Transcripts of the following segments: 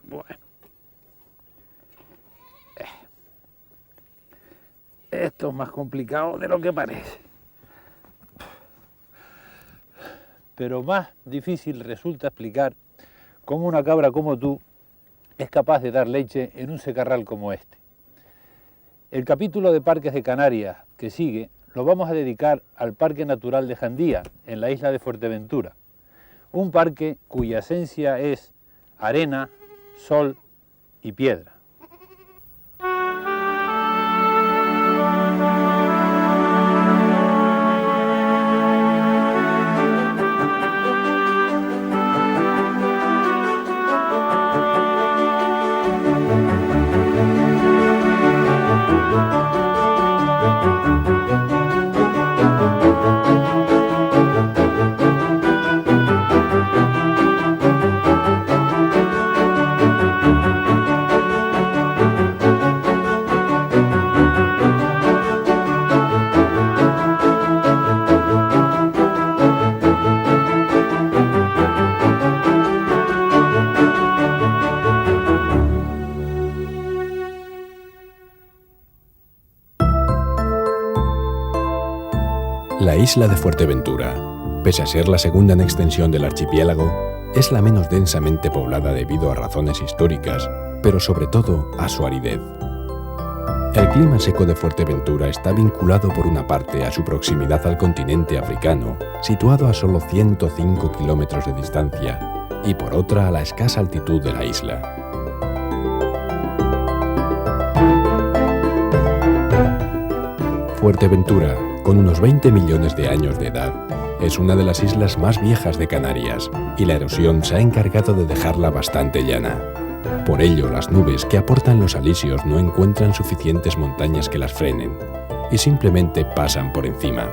Bueno. Esto es más complicado de lo que parece. Pero más difícil resulta explicar cómo una cabra como tú es capaz de dar leche en un secarral como este. El capítulo de Parques de Canarias que sigue lo vamos a dedicar al Parque Natural de Jandía, en la isla de Fuerteventura. Un parque cuya esencia es arena, sol y piedra. La isla de Fuerteventura, pese a ser la segunda en extensión del archipiélago, es la menos densamente poblada debido a razones históricas, pero sobre todo a su aridez. El clima seco de Fuerteventura está vinculado por una parte a su proximidad al continente africano, situado a solo 105 kilómetros de distancia, y por otra a la escasa altitud de la isla. Fuerteventura, con unos 20 millones de años de edad, es una de las islas más viejas de Canarias y la erosión se ha encargado de dejarla bastante llana. Por ello, las nubes que aportan los alisios no encuentran suficientes montañas que las frenen y simplemente pasan por encima.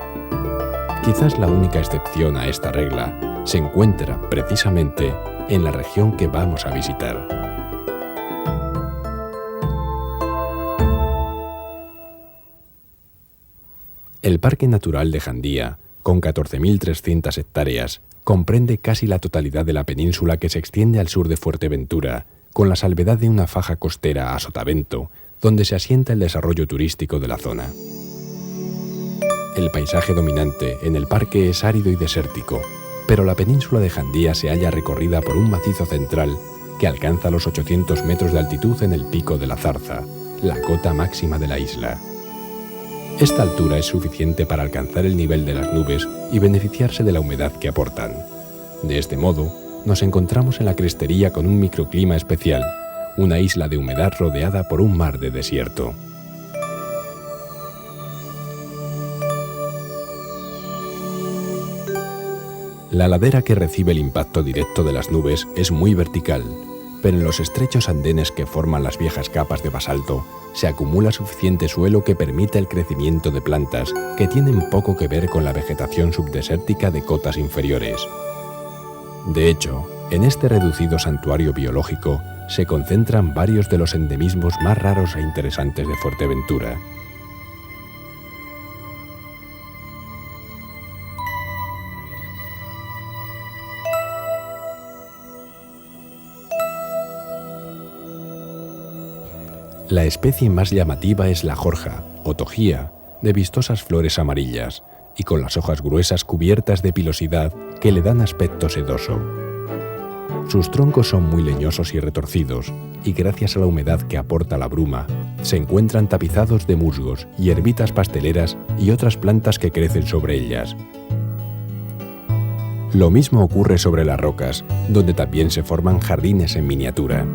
Quizás la única excepción a esta regla se encuentra precisamente en la región que vamos a visitar. El Parque Natural de Jandía, con 14.300 hectáreas, comprende casi la totalidad de la península que se extiende al sur de Fuerteventura, con la salvedad de una faja costera a sotavento, donde se asienta el desarrollo turístico de la zona. El paisaje dominante en el parque es árido y desértico, pero la península de Jandía se halla recorrida por un macizo central que alcanza los 800 metros de altitud en el Pico de la Zarza, la cota máxima de la isla. Esta altura es suficiente para alcanzar el nivel de las nubes y beneficiarse de la humedad que aportan. De este modo, nos encontramos en la crestería con un microclima especial, una isla de humedad rodeada por un mar de desierto. La ladera que recibe el impacto directo de las nubes es muy vertical, pero en los estrechos andenes que forman las viejas capas de basalto se acumula suficiente suelo que permite el crecimiento de plantas que tienen poco que ver con la vegetación subdesértica de cotas inferiores. De hecho, en este reducido santuario biológico se concentran varios de los endemismos más raros e interesantes de Fuerteventura. La especie más llamativa es la jorja, o tojía, de vistosas flores amarillas, y con las hojas gruesas cubiertas de pilosidad que le dan aspecto sedoso. Sus troncos son muy leñosos y retorcidos, y gracias a la humedad que aporta la bruma, se encuentran tapizados de musgos, hierbitas pasteleras y otras plantas que crecen sobre ellas. Lo mismo ocurre sobre las rocas, donde también se forman jardines en miniatura.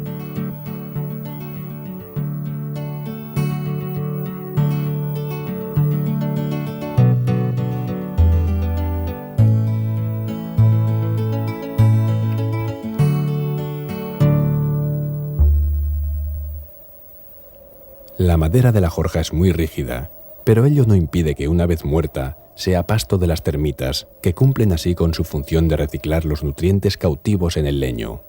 La madera de la jorja es muy rígida, pero ello no impide que una vez muerta sea pasto de las termitas, que cumplen así con su función de reciclar los nutrientes cautivos en el leño.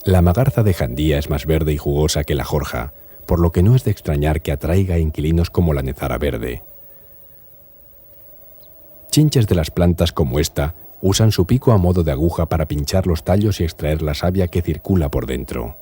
La magarza de Jandía es más verde y jugosa que la jorja, por lo que no es de extrañar que atraiga a inquilinos como la nezara verde. Chinches de las plantas como esta Usan su pico a modo de aguja para pinchar los tallos y extraer la savia que circula por dentro.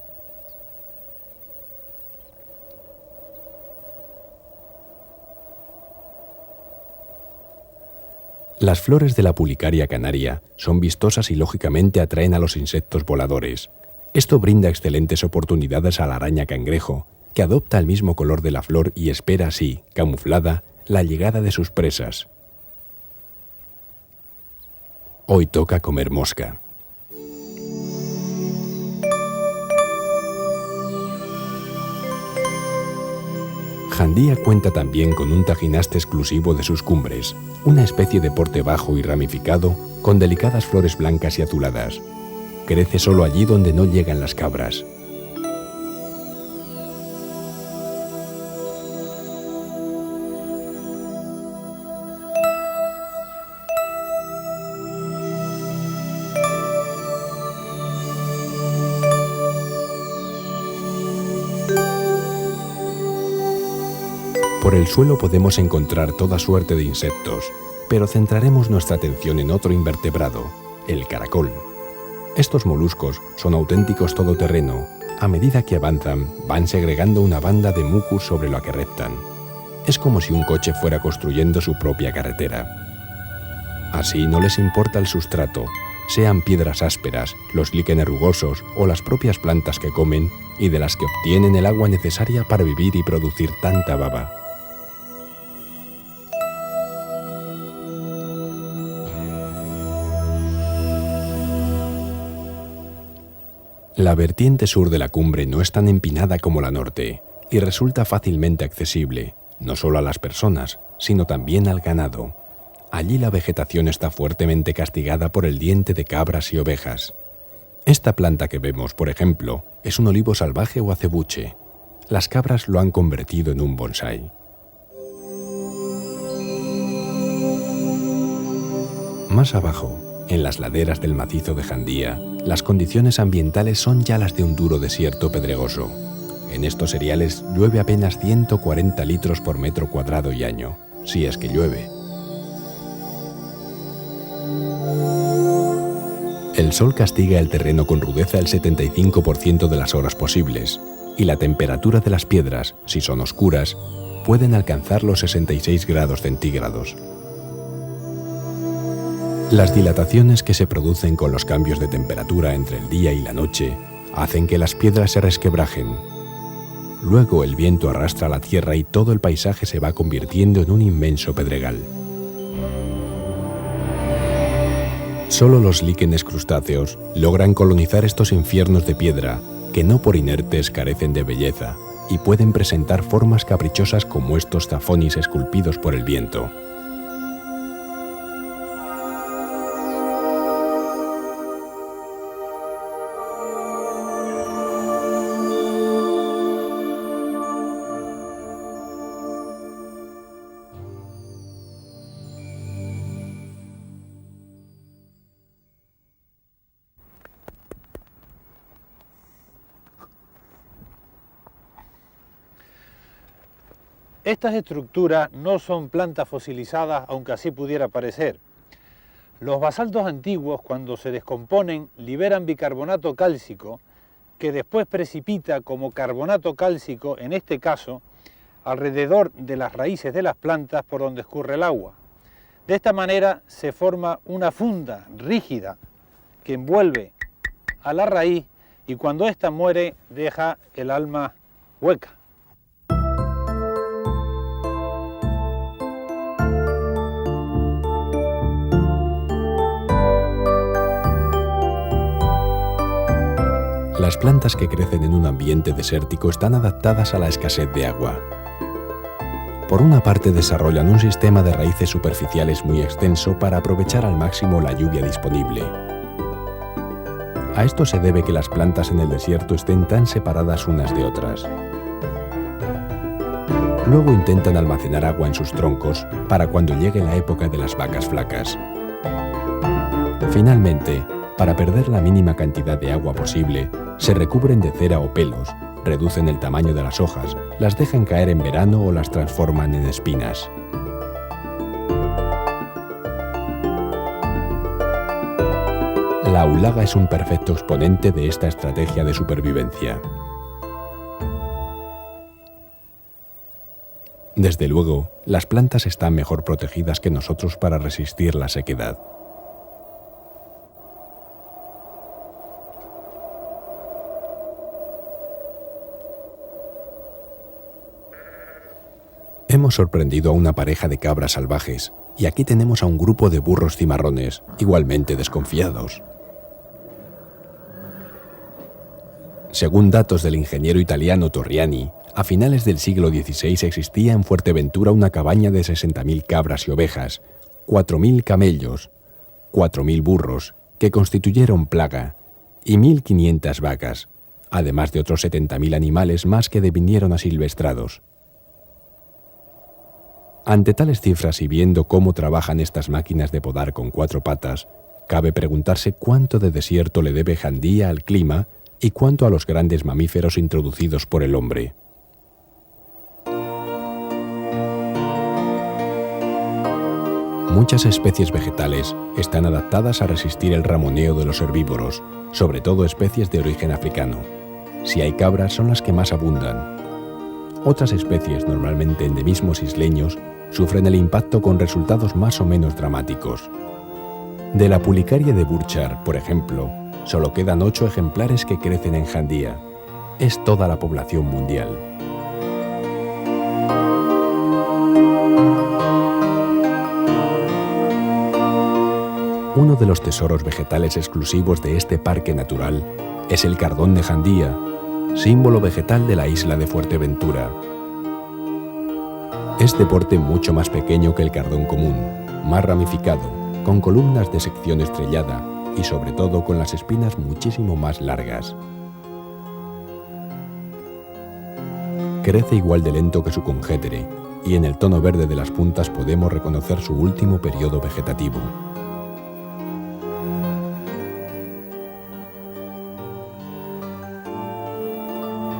Las flores de la Pulicaria canaria son vistosas y lógicamente atraen a los insectos voladores. Esto brinda excelentes oportunidades a la araña cangrejo, que adopta el mismo color de la flor y espera así, camuflada, la llegada de sus presas. Hoy toca comer mosca. Jandía cuenta también con un tajinaste exclusivo de sus cumbres, una especie de porte bajo y ramificado con delicadas flores blancas y azuladas. Crece solo allí donde no llegan las cabras. Por el suelo podemos encontrar toda suerte de insectos, pero centraremos nuestra atención en otro invertebrado, el caracol. Estos moluscos son auténticos todoterreno. A medida que avanzan, van segregando una banda de mucus sobre la que reptan. Es como si un coche fuera construyendo su propia carretera. Así no les importa el sustrato, sean piedras ásperas, los líquenes rugosos o las propias plantas que comen y de las que obtienen el agua necesaria para vivir y producir tanta baba. La vertiente sur de la cumbre no es tan empinada como la norte y resulta fácilmente accesible, no solo a las personas, sino también al ganado. Allí la vegetación está fuertemente castigada por el diente de cabras y ovejas. Esta planta que vemos, por ejemplo, es un olivo salvaje o acebuche. Las cabras lo han convertido en un bonsái. Más abajo, en las laderas del macizo de Jandía, las condiciones ambientales son ya las de un duro desierto pedregoso. En estos cereales llueve apenas 140 litros por metro cuadrado y año, si es que llueve. El sol castiga el terreno con rudeza el 75% de las horas posibles, y la temperatura de las piedras, si son oscuras, pueden alcanzar los 66 grados centígrados. Las dilataciones que se producen con los cambios de temperatura entre el día y la noche hacen que las piedras se resquebrajen. Luego el viento arrastra la tierra y todo el paisaje se va convirtiendo en un inmenso pedregal. Solo los líquenes crustáceos logran colonizar estos infiernos de piedra que no por inertes carecen de belleza y pueden presentar formas caprichosas como estos tafonis esculpidos por el viento. Estas estructuras no son plantas fosilizadas, aunque así pudiera parecer. Los basaltos antiguos, cuando se descomponen, liberan bicarbonato cálcico, que después precipita como carbonato cálcico, en este caso, alrededor de las raíces de las plantas por donde escurre el agua. De esta manera se forma una funda rígida que envuelve a la raíz y cuando ésta muere deja el alma hueca. Las plantas que crecen en un ambiente desértico están adaptadas a la escasez de agua. Por una parte desarrollan un sistema de raíces superficiales muy extenso para aprovechar al máximo la lluvia disponible. A esto se debe que las plantas en el desierto estén tan separadas unas de otras. Luego intentan almacenar agua en sus troncos para cuando llegue la época de las vacas flacas. Finalmente, para perder la mínima cantidad de agua posible, se recubren de cera o pelos, reducen el tamaño de las hojas, las dejan caer en verano o las transforman en espinas. La aulaga es un perfecto exponente de esta estrategia de supervivencia. Desde luego, las plantas están mejor protegidas que nosotros para resistir la sequedad. Hemos sorprendido a una pareja de cabras salvajes, y aquí tenemos a un grupo de burros cimarrones, igualmente desconfiados. Según datos del ingeniero italiano Torriani, a finales del siglo XVI existía en Fuerteventura una cabaña de 60.000 cabras y ovejas, 4.000 camellos, 4.000 burros, que constituyeron plaga, y 1.500 vacas, además de otros 70.000 animales más que devinieron asilvestrados. Ante tales cifras y viendo cómo trabajan estas máquinas de podar con 4 patas, cabe preguntarse cuánto de desierto le debe Jandía al clima y cuánto a los grandes mamíferos introducidos por el hombre. Muchas especies vegetales están adaptadas a resistir el ramoneo de los herbívoros, sobre todo especies de origen africano. Si hay cabras, son las que más abundan. Otras especies, normalmente endemismos isleños, sufren el impacto con resultados más o menos dramáticos. De la pulicaria de Burchard, por ejemplo, solo quedan 8 ejemplares que crecen en Jandía. Es toda la población mundial. Uno de los tesoros vegetales exclusivos de este parque natural es el cardón de Jandía, símbolo vegetal de la isla de Fuerteventura. Es de porte mucho más pequeño que el cardón común, más ramificado, con columnas de sección estrellada y sobre todo con las espinas muchísimo más largas. Crece igual de lento que su congénere y en el tono verde de las puntas podemos reconocer su último periodo vegetativo.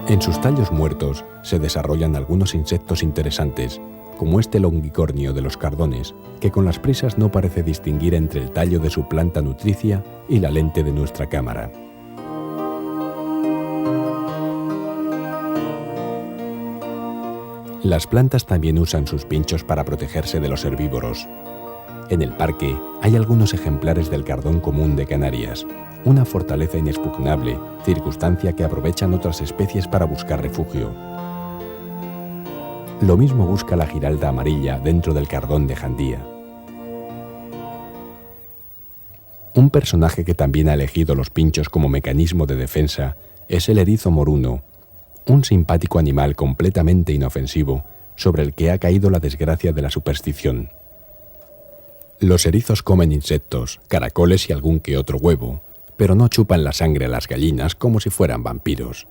En sus tallos muertos se desarrollan algunos insectos interesantes, como este longicornio de los cardones, que con las prisas no parece distinguir entre el tallo de su planta nutricia y la lente de nuestra cámara. Las plantas también usan sus pinchos para protegerse de los herbívoros. En el parque hay algunos ejemplares del cardón común de Canarias, una fortaleza inexpugnable, circunstancia que aprovechan otras especies para buscar refugio. Lo mismo busca la giralda amarilla dentro del cardón de Jandía. Un personaje que también ha elegido los pinchos como mecanismo de defensa es el erizo moruno, un simpático animal completamente inofensivo sobre el que ha caído la desgracia de la superstición. Los erizos comen insectos, caracoles y algún que otro huevo, pero no chupan la sangre a las gallinas como si fueran vampiros.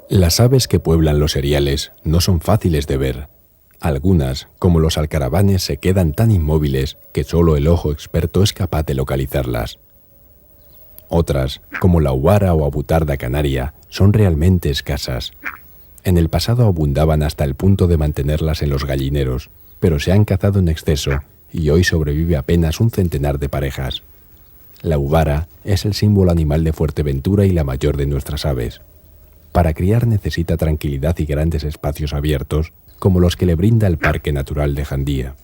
Las aves que pueblan los eriales no son fáciles de ver. Algunas, como los alcaravanes, se quedan tan inmóviles que solo el ojo experto es capaz de localizarlas. Otras, como la huara o abutarda canaria, son realmente escasas. En el pasado abundaban hasta el punto de mantenerlas en los gallineros, pero se han cazado en exceso y hoy sobrevive apenas un centenar de parejas. La uvara es el símbolo animal de Fuerteventura y la mayor de nuestras aves. Para criar necesita tranquilidad y grandes espacios abiertos, como los que le brinda el Parque Natural de Jandía.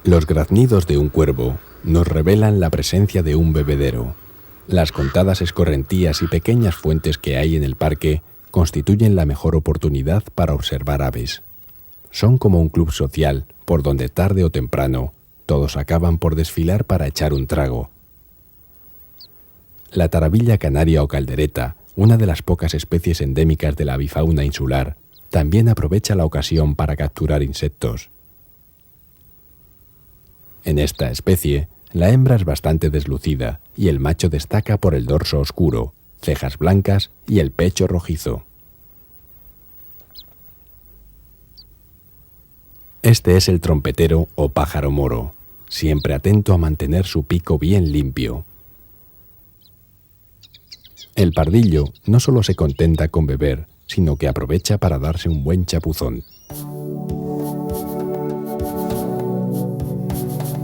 Los graznidos de un cuervo nos revelan la presencia de un bebedero. Las contadas escorrentías y pequeñas fuentes que hay en el parque constituyen la mejor oportunidad para observar aves. Son como un club social por donde tarde o temprano todos acaban por desfilar para echar un trago. La tarabilla canaria o caldereta, una de las pocas especies endémicas de la avifauna insular, también aprovecha la ocasión para capturar insectos. En esta especie, la hembra es bastante deslucida y el macho destaca por el dorso oscuro, cejas blancas y el pecho rojizo. Este es el trompetero o pájaro moro. siempre atento a mantener su pico bien limpio. El pardillo no solo se contenta con beber, sino que aprovecha para darse un buen chapuzón.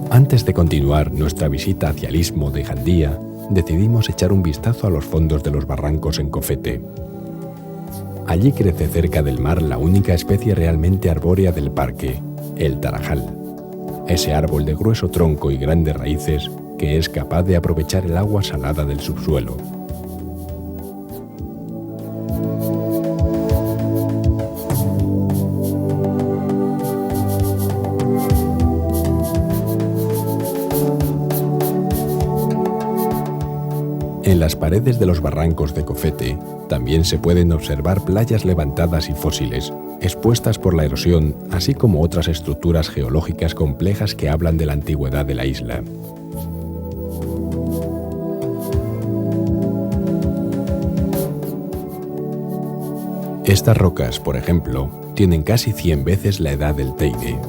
Antes de continuar nuestra visita hacia el istmo de Jandía, decidimos echar un vistazo a los fondos de los barrancos en Cofete. Allí crece cerca del mar la única especie realmente arbórea del parque, el tarajal. Ese árbol de grueso tronco y grandes raíces que es capaz de aprovechar el agua salada del subsuelo. En las paredes de los barrancos de Cofete también se pueden observar playas levantadas y fósiles, expuestas por la erosión, así como otras estructuras geológicas complejas que hablan de la antigüedad de la isla. Estas rocas, por ejemplo, tienen casi 100 veces la edad del Teide.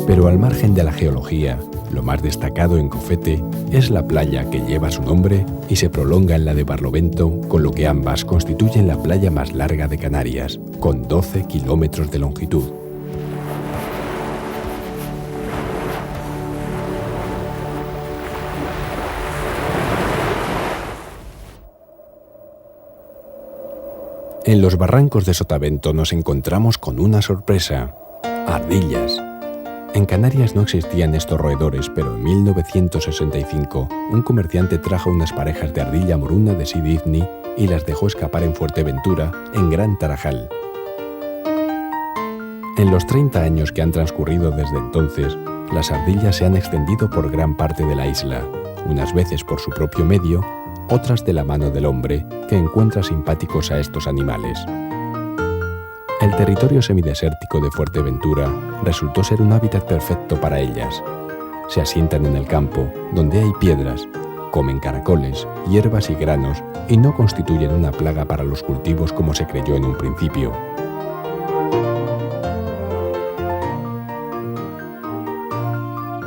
Pero al margen de la geología, lo más destacado en Cofete es la playa que lleva su nombre y se prolonga en la de Barlovento, con lo que ambas constituyen la playa más larga de Canarias, con 12 kilómetros de longitud. En los barrancos de Sotavento nos encontramos con una sorpresa: ardillas. En Canarias no existían estos roedores, pero en 1965 un comerciante trajo unas parejas de ardilla moruna de Sydney y las dejó escapar en Fuerteventura, en Gran Tarajal. En los 30 años que han transcurrido desde entonces, las ardillas se han extendido por gran parte de la isla, unas veces por su propio medio, otras de la mano del hombre, que encuentra simpáticos a estos animales. El territorio semidesértico de Fuerteventura resultó ser un hábitat perfecto para ellas. Se asientan en el campo, donde hay piedras, comen caracoles, hierbas y granos, y no constituyen una plaga para los cultivos como se creyó en un principio.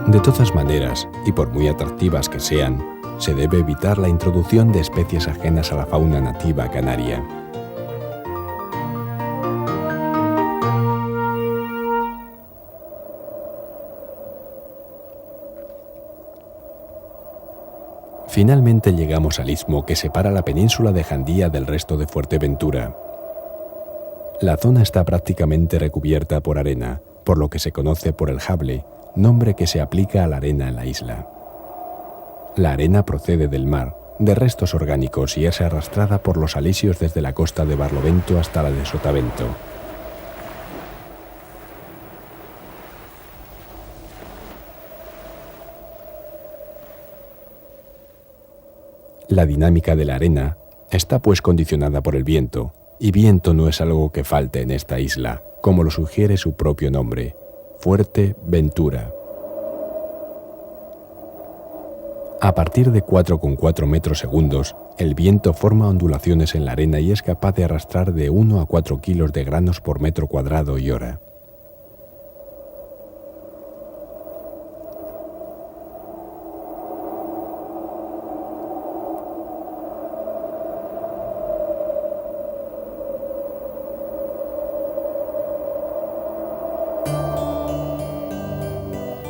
De todas maneras, y por muy atractivas que sean, se debe evitar la introducción de especies ajenas a la fauna nativa canaria. Finalmente llegamos al istmo que separa la península de Jandía del resto de Fuerteventura. La zona está prácticamente recubierta por arena, por lo que se conoce por el jable, nombre que se aplica a la arena en la isla. La arena procede del mar, de restos orgánicos, y es arrastrada por los alisios desde la costa de Barlovento hasta la de Sotavento. La dinámica de la arena está pues condicionada por el viento, y viento no es algo que falte en esta isla, como lo sugiere su propio nombre, Fuerteventura. A partir de 4,4 metros segundos, el viento forma ondulaciones en la arena y es capaz de arrastrar de 1 a 4 kilos de granos por metro cuadrado y hora.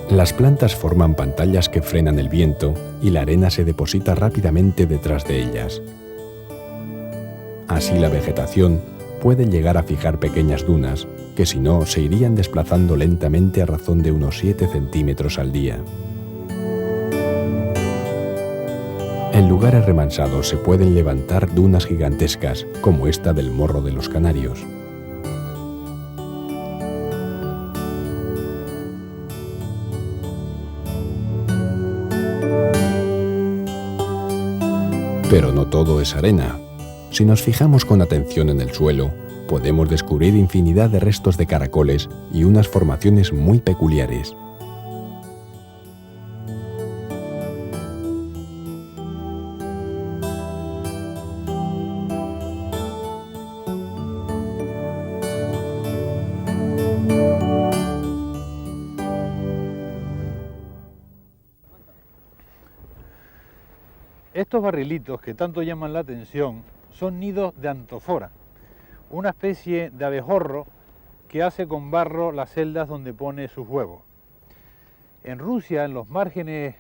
Las plantas forman pantallas que frenan el viento y la arena se deposita rápidamente detrás de ellas. Así la vegetación puede llegar a fijar pequeñas dunas que si no se irían desplazando lentamente a razón de unos 7 centímetros al día. En lugares remansados se pueden levantar dunas gigantescas como esta del Morro de los Canarios. Pero no todo es arena. Si nos fijamos con atención en el suelo, podemos descubrir infinidad de restos de caracoles y unas formaciones muy peculiares. Estos barrilitos que tanto llaman la atención son nidos de antófora, una especie de abejorro que hace con barro las celdas donde pone sus huevos. En Rusia, en los márgenes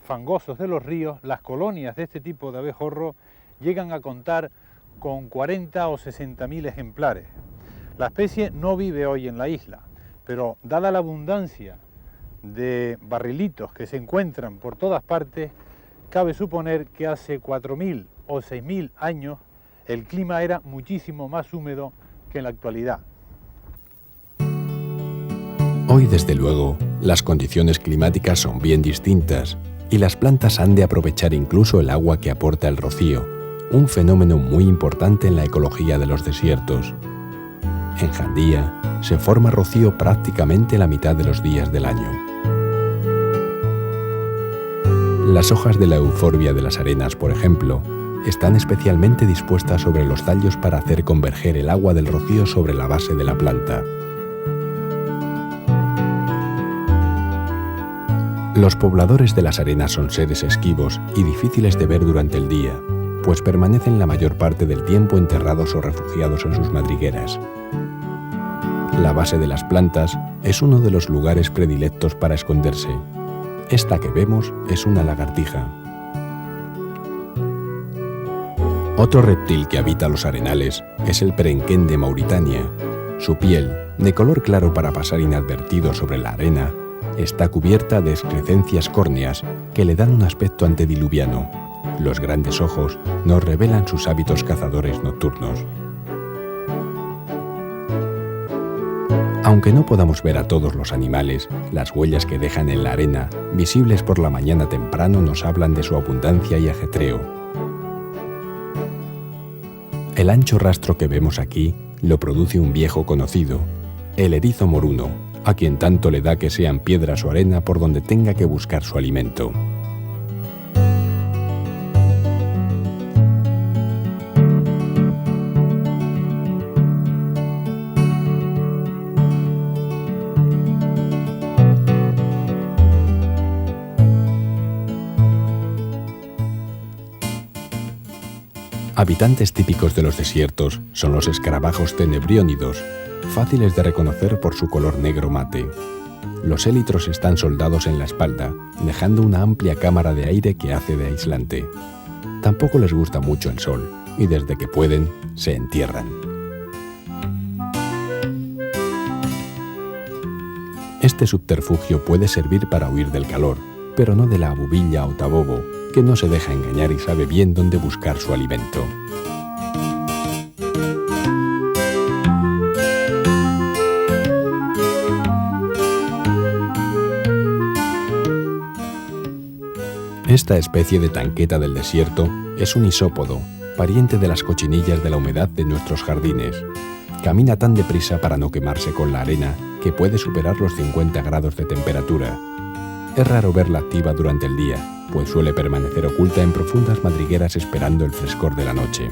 fangosos de los ríos, las colonias de este tipo de abejorro llegan a contar con 40 o 60.000 ejemplares. La especie no vive hoy en la isla, pero dada la abundancia de barrilitos que se encuentran por todas partes, cabe suponer que hace 4.000 o 6.000 años el clima era muchísimo más húmedo que en la actualidad. Hoy, desde luego, las condiciones climáticas son bien distintas y las plantas han de aprovechar incluso el agua que aporta el rocío, un fenómeno muy importante en la ecología de los desiertos. En Jandía se forma rocío prácticamente la mitad de los días del año. Las hojas de la euforbia de las arenas, por ejemplo, están especialmente dispuestas sobre los tallos para hacer converger el agua del rocío sobre la base de la planta. Los pobladores de las arenas son seres esquivos y difíciles de ver durante el día, pues permanecen la mayor parte del tiempo enterrados o refugiados en sus madrigueras. La base de las plantas es uno de los lugares predilectos para esconderse. Esta que vemos es una lagartija. Otro reptil que habita los arenales es el perenquén de Mauritania. Su piel, de color claro para pasar inadvertido sobre la arena, está cubierta de excrescencias córneas que le dan un aspecto antediluviano. Los grandes ojos nos revelan sus hábitos cazadores nocturnos. Aunque no podamos ver a todos los animales, las huellas que dejan en la arena, visibles por la mañana temprano, nos hablan de su abundancia y ajetreo. El ancho rastro que vemos aquí lo produce un viejo conocido, el erizo moruno, a quien tanto le da que sean piedras o arena por donde tenga que buscar su alimento. Habitantes típicos de los desiertos son los escarabajos tenebriónidos, fáciles de reconocer por su color negro mate. Los élitros están soldados en la espalda, dejando una amplia cámara de aire que hace de aislante. Tampoco les gusta mucho el sol, y desde que pueden, se entierran. Este subterfugio puede servir para huir del calor, pero no de la abubilla o tabobo, que no se deja engañar y sabe bien dónde buscar su alimento. Esta especie de tanqueta del desierto es un isópodo, pariente de las cochinillas de la humedad de nuestros jardines. Camina tan deprisa para no quemarse con la arena que puede superar los 50 grados de temperatura. Es raro verla activa durante el día, pues suele permanecer oculta en profundas madrigueras esperando el frescor de la noche.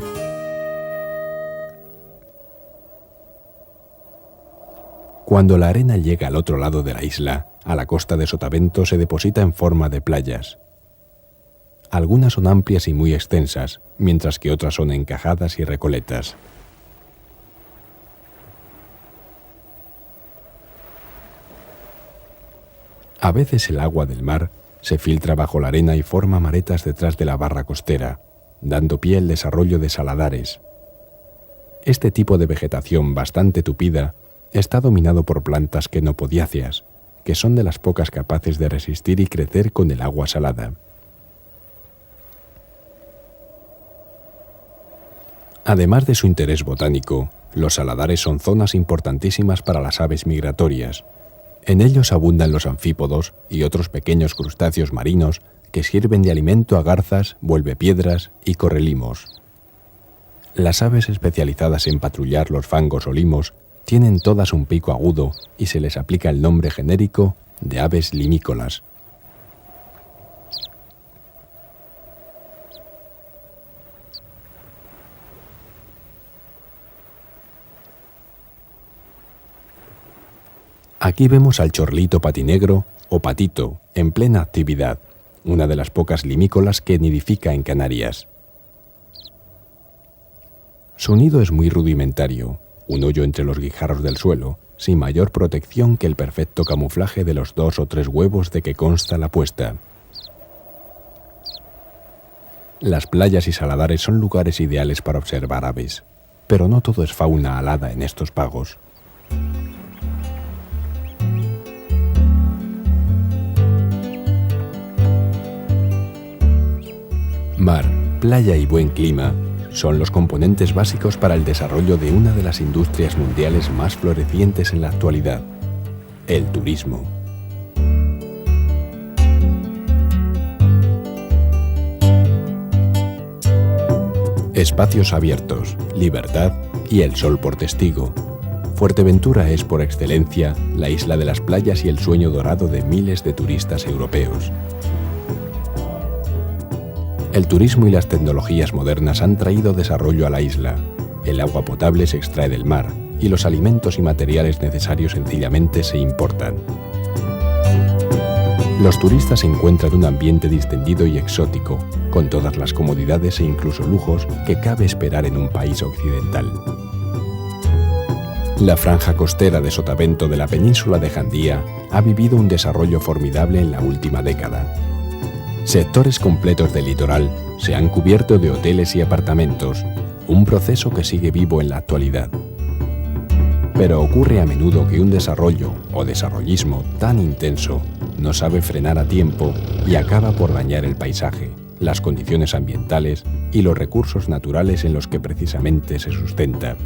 Cuando la arena llega al otro lado de la isla, a la costa de Sotavento se deposita en forma de playas. Algunas son amplias y muy extensas, mientras que otras son encajadas y recoletas. A veces el agua del mar se filtra bajo la arena y forma maretas detrás de la barra costera, dando pie al desarrollo de saladares. Este tipo de vegetación bastante tupida está dominado por plantas quenopodiáceas, que son de las pocas capaces de resistir y crecer con el agua salada. Además de su interés botánico, los saladares son zonas importantísimas para las aves migratorias. En ellos abundan los anfípodos y otros pequeños crustáceos marinos que sirven de alimento a garzas, vuelvepiedras y correlimos. Las aves especializadas en patrullar los fangos o limos tienen todas un pico agudo y se les aplica el nombre genérico de aves limícolas. Aquí vemos al chorlito patinegro o patito en plena actividad, una de las pocas limícolas que nidifica en Canarias. Su nido es muy rudimentario, un hoyo entre los guijarros del suelo, sin mayor protección que el perfecto camuflaje de los 2 o 3 huevos de que consta la puesta. Las playas y saladares son lugares ideales para observar aves, pero no todo es fauna alada en estos pagos. Mar, playa y buen clima son los componentes básicos para el desarrollo de una de las industrias mundiales más florecientes en la actualidad, el turismo. Espacios abiertos, libertad y el sol por testigo. Fuerteventura es por excelencia la isla de las playas y el sueño dorado de miles de turistas europeos. El turismo y las tecnologías modernas han traído desarrollo a la isla. El agua potable se extrae del mar y los alimentos y materiales necesarios sencillamente se importan. Los turistas encuentran un ambiente distendido y exótico, con todas las comodidades e incluso lujos que cabe esperar en un país occidental. La franja costera de Sotavento de la península de Jandía ha vivido un desarrollo formidable en la última década. Sectores completos del litoral se han cubierto de hoteles y apartamentos, un proceso que sigue vivo en la actualidad. Pero ocurre a menudo que un desarrollo o desarrollismo tan intenso no sabe frenar a tiempo y acaba por dañar el paisaje, las condiciones ambientales y los recursos naturales en los que precisamente se sustenta.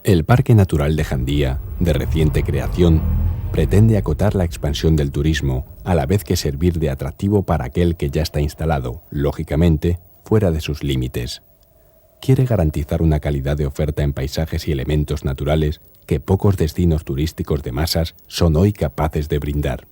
El Parque Natural de Jandía, de reciente creación, pretende acotar la expansión del turismo, a la vez que servir de atractivo para aquel que ya está instalado, lógicamente, fuera de sus límites. Quiere garantizar una calidad de oferta en paisajes y elementos naturales que pocos destinos turísticos de masas son hoy capaces de brindar.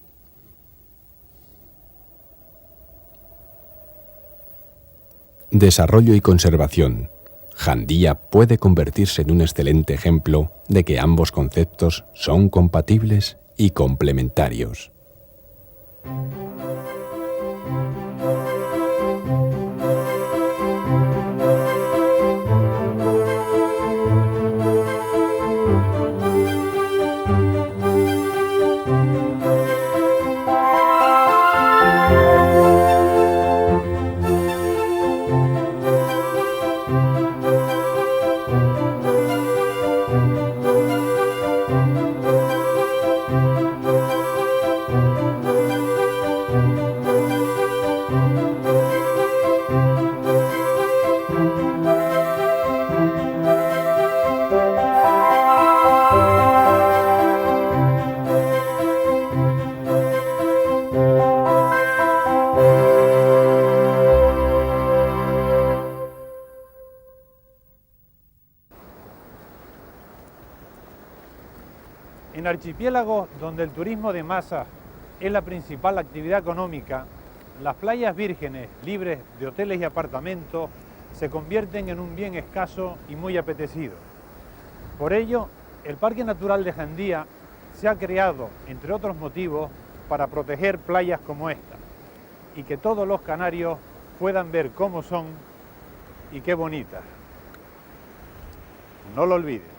Desarrollo y conservación. Jandía puede convertirse en un excelente ejemplo de que ambos conceptos son compatibles y complementarios. En archipiélagos donde el turismo de masa es la principal actividad económica, las playas vírgenes, libres de hoteles y apartamentos, se convierten en un bien escaso y muy apetecido. Por ello, el Parque Natural de Jandía se ha creado, entre otros motivos, para proteger playas como esta y que todos los canarios puedan ver cómo son y qué bonitas. No lo olvides.